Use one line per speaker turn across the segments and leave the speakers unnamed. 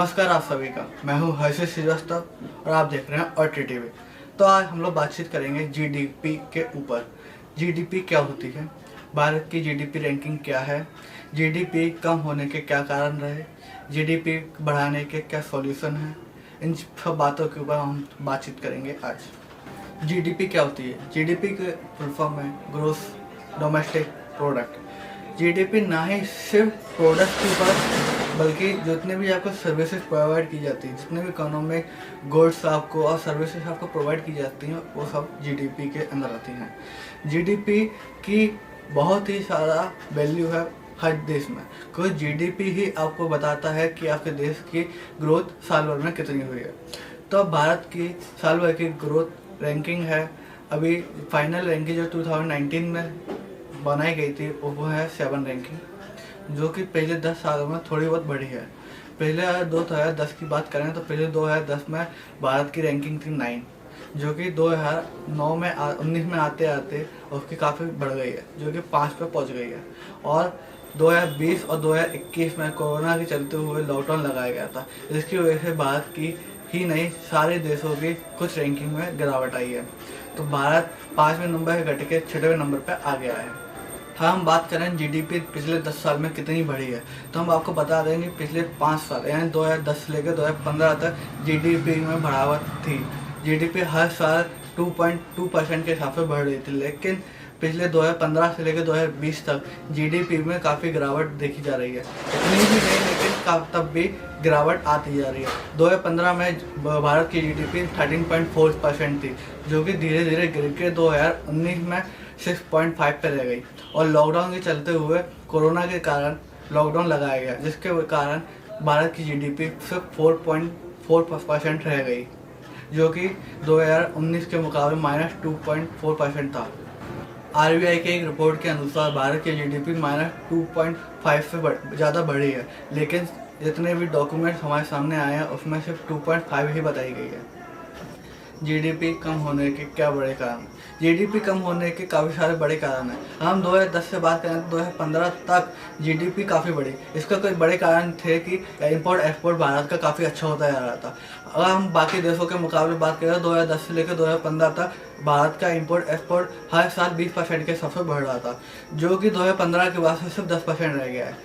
नमस्कार आप सभी का। मैं हूं हर्षित श्रीवास्तव और आप देख रहे हैं और टीवी। तो आज हम लोग बातचीत करेंगे जीडीपी के ऊपर। जीडीपी क्या होती है, भारत की जीडीपी रैंकिंग क्या है, जीडीपी कम होने के क्या कारण रहे, जीडीपी बढ़ाने के क्या सॉल्यूशन है, इन सब बातों के ऊपर हम बातचीत करेंगे आज। जीडीपी क्या होती है? जीडीपी के फुल फॉर्म है ग्रोस डोमेस्टिक प्रोडक्ट। जीडीपी ना ही सिर्फ प्रोडक्ट के ऊपर बल्कि जितने भी आपको सर्विसेज प्रोवाइड की जाती हैं, जितने भी इकोनॉमिक गुड्स आपको और सर्विसेज आपको प्रोवाइड की जाती हैं, वो सब जीडीपी के अंदर आती हैं। जीडीपी की बहुत ही सारा वैल्यू है हर देश में, क्योंकि जीडीपी ही आपको बताता है कि आपके देश की ग्रोथ साल भर में कितनी हुई है। तो भारत की साल भर की ग्रोथ रैंकिंग है, अभी फाइनल रैंकिंग जो 2019 में बनाई गई थी वो है 7 रैंकिंग, जो कि पहले 10 सालों में थोड़ी बहुत बढ़ी है। पहले 2010 की बात करें तो पहले 2010 में भारत की रैंकिंग थी 9, जो कि 2019 में आते आते उसकी काफ़ी बढ़ गई है, जो कि 5 पे पहुंच गई है। और 2020 और 2021 में कोरोना के चलते हुए लॉकडाउन लगाया गया था, जिसकी वजह से भारत की ही नहीं सारे देशों की कुछ रैंकिंग में गिरावट आई है। तो भारत 5वें नंबर से घट के 6वें नंबर पर आ गया है। हम बात करें जीडीपी पिछले 10 साल में कितनी बढ़ी है, तो हम आपको बता दें कि पिछले 5 साल यानी 2010 से लेकर 2015 तक जीडीपी में बढ़ावट थी। जीडीपी हर साल 2.2% के हिसाब से बढ़ रही थी, लेकिन पिछले 2015 से लेकर 2020 तक जीडीपी में काफ़ी गिरावट देखी जा रही है। इतनी भी नहीं, लेकिन तब भी गिरावट आती जा रही है। 2015 में भारत की जीडीपी 13.4% थी, जो कि धीरे धीरे गिर के 2019 में 6.5 पे रह गई। और लॉकडाउन के चलते हुए कोरोना के कारण लॉकडाउन लगाया गया, जिसके कारण भारत की जीडीपी सिर्फ 4.4% रह गई, जो कि 2019 के मुकाबले -2.4% था। आरबीआई के एक रिपोर्ट के अनुसार भारत की जीडीपी -2.5 से ज़्यादा बढ़ी है, लेकिन जितने भी डॉक्यूमेंट्स हमारे सामने आए हैं उसमें सिर्फ 2.5 ही बताई गई है। जीडीपी कम होने के क्या बड़े कारण? जीडीपी कम होने के काफ़ी सारे बड़े कारण हैं। हम 2010 से बात करें तो 2015 तक जीडीपी काफ़ी बढ़ी। इसका कोई बड़े कारण थे कि इंपोर्ट एक्सपोर्ट भारत का काफ़ी अच्छा होता जा रहा था। अगर हम बाकी देशों के मुकाबले बात करें तो 2010 से लेकर 2015 तक भारत का इंपोर्ट एक्सपोर्ट हर साल 20% के हिसाब से बढ़ रहा था, जो कि 2015 के बाद से सिर्फ 10% रह गया है।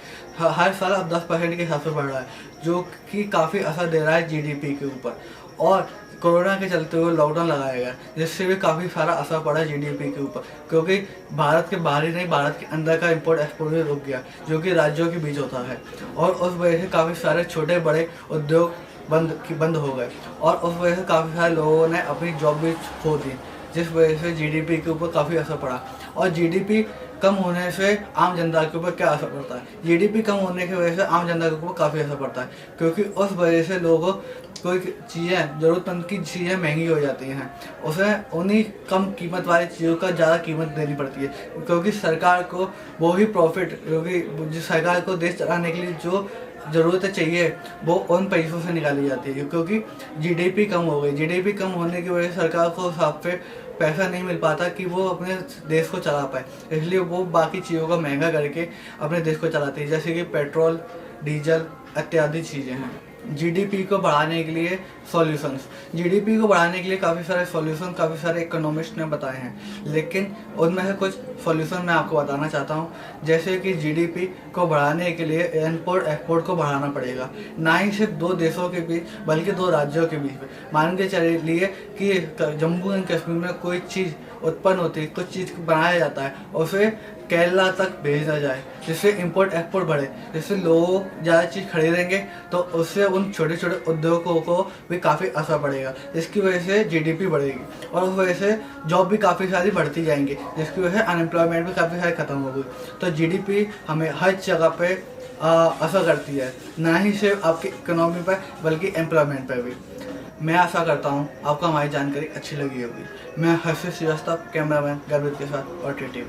हर साल अब 10% के हिसाब से बढ़ रहा है, जो कि काफ़ी असर दे रहा है जीडीपी के ऊपर। और कोरोना के चलते हुए लॉकडाउन लगाया गया, जिससे भी काफ़ी सारा असर पड़ा जीडीपी के ऊपर, क्योंकि भारत के बाहर ही नहीं भारत के अंदर का इंपोर्ट एक्सपोर्ट भी रुक गया, जो कि राज्यों के बीच होता है। और उस वजह से काफ़ी सारे छोटे बड़े उद्योग बंद हो गए, और उस वजह से काफ़ी सारे लोगों ने अपनी जॉब भी खो दी, जिस वजह से जीडीपी के ऊपर काफ़ी असर पड़ा। और जीडीपी कम होने से आम जनता के ऊपर क्या असर पड़ता है? जीडीपी कम होने की वजह से आम जनता के ऊपर काफ़ी असर पड़ता है, क्योंकि उस वजह से लोगों कोई चीज़ें ज़रूरतमंद की चीज़ें महंगी हो जाती हैं, उसे उन्हीं कम कीमत वाली चीज़ों का ज़्यादा कीमत देनी पड़ती है, क्योंकि सरकार को वो ही प्रॉफिट, क्योंकि सरकार को देश चलाने के लिए जो ज़रूरतें चाहिए वो उन पैसों से निकाली जाती है, क्योंकि जीडीपी कम हो गई। जीडीपी कम होने की वजह से सरकार को हिसाब से पैसा नहीं मिल पाता कि वो अपने देश को चला पाए, इसलिए वो बाकी चीज़ों को महंगा करके अपने देश को चलाती है, जैसे कि पेट्रोल, डीजल इत्यादि चीज़ें हैं। जीडीपी को बढ़ाने के लिए सॉल्यूशंस। जीडीपी को बढ़ाने के लिए काफ़ी सारे सॉल्यूशन काफ़ी सारे इकोनॉमिस्ट ने बताए हैं, लेकिन उनमें से कुछ सॉल्यूशन मैं आपको बताना चाहता हूं। जैसे कि जीडीपी को बढ़ाने के लिए इंपोर्ट एक्सपोर्ट को बढ़ाना पड़ेगा, ना ही सिर्फ 2 देशों के बीच बल्कि 2 राज्यों के बीच में। मान के चलिए कि जम्मू एंड कश्मीर में कोई चीज़ उत्पन्न होती है, कुछ चीज़ बनाया जाता है, उसे केरला तक भेजा जाए, जिससे इंपोर्ट एक्सपोर्ट बढ़े, जिससे लोग ज़्यादा चीज़ खरीदेंगे, तो उससे उन छोटे छोटे उद्योगों को भी काफ़ी असर पड़ेगा, जिसकी वजह से जीडीपी बढ़ेगी, और उस वजह से जॉब भी काफ़ी सारी बढ़ती जाएंगी, जिसकी वजह से अनएम्प्लॉयमेंट भी काफ़ी सारी खत्म होगी। तो जीडीपी हमें हर जगह पे असर करती है, ना ही सिर्फ आपकी इकोनॉमी पर बल्कि एम्प्लॉयमेंट पर भी। मैं आशा करता हूँ आपको हमारी जानकारी अच्छी लगी होगी। मैं हर्षित श्रीवास्तव, कैमरामैन गर्वित के साथ और टीवी।